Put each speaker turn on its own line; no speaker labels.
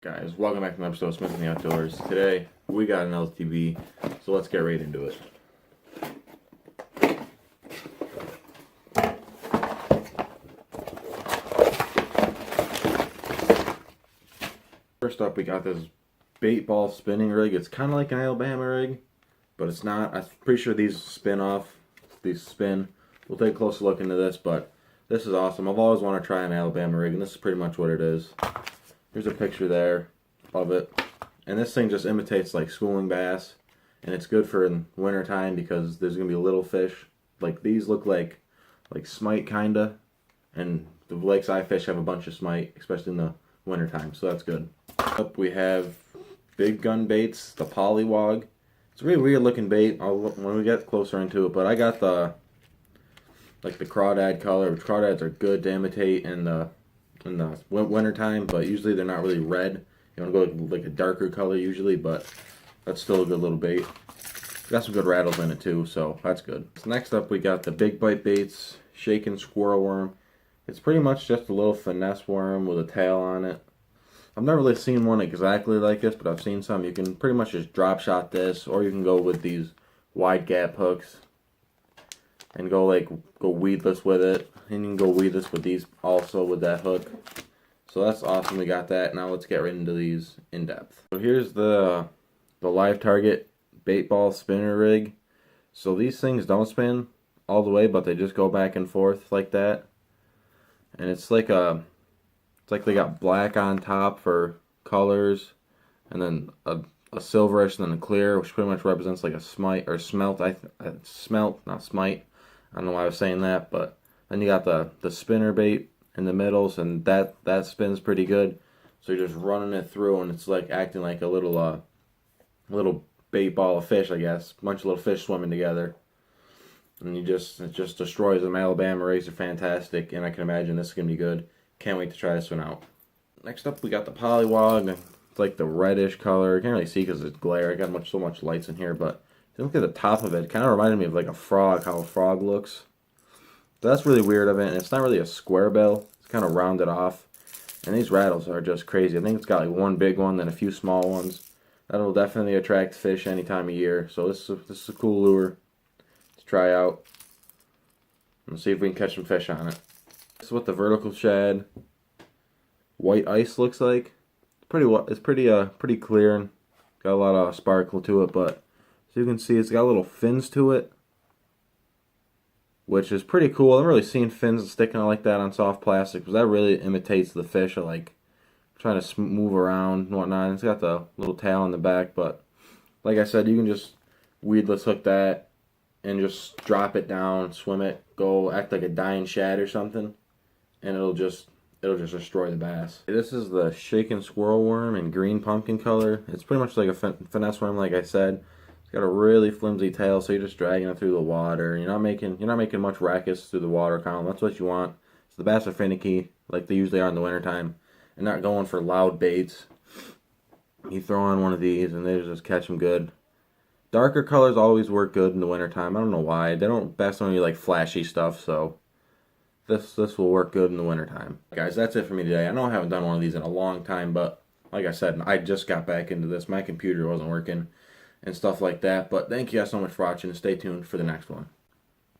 Guys, welcome back to another episode of Smith in the Outdoors. Today, we got an LTB, so let's get right into it. First up, we got this bait ball spinning rig. It's kind of like an Alabama rig, but it's not. I'm pretty sure these spin. We'll take a closer look into this, but this is awesome. I've always wanted to try an Alabama rig, and this is pretty much what it is. Here's a picture there of it, and this thing just imitates like schooling bass, and it's good for in winter time because there's gonna be little fish. Like these look like smite kinda, and the lakes I fish have a bunch of smite, especially in the winter time, so that's good. Up we have big gun baits, the polywog. It's a really weird looking bait when we get closer into it, but I got the crawdad color, which crawdads are good to imitate in the winter time, but usually they're not really red. You want to go like a darker color usually, but that's still a good little bait. Got some good rattles in it too, so that's good. So next up we got the big bite baits, shaken squirrel worm. It's pretty much just a little finesse worm with a tail on it. I've never really seen one exactly like this, but I've seen some. You can pretty much just drop shot this, or you can go with these wide gap hooks and go weedless with it. And you can go weedless with these also with that hook. So that's awesome, we got that. Now let's get right into these in depth. So here's the live target bait ball spinner rig. So these things don't spin all the way, but they just go back and forth like that. And it's like they got black on top for colors, and then a silverish, and then a clear, which pretty much represents like a smite or smelt. Smelt, not smite. I don't know why I was saying that, but then you got the spinner bait in the middles, and that spins pretty good. So you're just running it through, and it's like acting like a little bait ball of fish, I guess. A bunch of little fish swimming together, and it just destroys them. Alabama rigs are fantastic, and I can imagine this is gonna be good. Can't wait to try this one out. Next up, we got the polywog. It's like the reddish color. Can't really see because it's glare. I got so much lights in here, but if you look at the top of it, it kind of reminded me of like a frog, how a frog looks. So that's really weird of it, and it's not really a square bill. It's kind of rounded off. And these rattles are just crazy. I think it's got like one big one, then a few small ones. That'll definitely attract fish any time of year. So this is a cool lure to try out. And see if we can catch some fish on it. This is what the vertical shad white ice looks like. It's pretty clear and got a lot of sparkle to it, but as you can see, it's got little fins to it, which is pretty cool. I've never really seen fins sticking out like that on soft plastic, because that really imitates the fish, like trying to move around and whatnot. It's got the little tail in the back, but like I said, you can just weedless hook that and just drop it down, swim it, go act like a dying shad or something, and it'll just destroy the bass. This is the shaken squirrel worm in green pumpkin color. It's pretty much like a finesse worm, like I said. It's got a really flimsy tail, so you're just dragging it through the water. You're not making much racket through the water column. That's what you want. So the bass are finicky, like they usually are in the wintertime, and not going for loud baits. You throw on one of these, and they just catch them good. Darker colors always work good in the wintertime. I don't know why. They don't best on you like flashy stuff, so this will work good in the wintertime. Guys, that's it for me today. I know I haven't done one of these in a long time, but like I said, I just got back into this. My computer wasn't working and stuff like that. But thank you guys so much for watching, and stay tuned for the next one.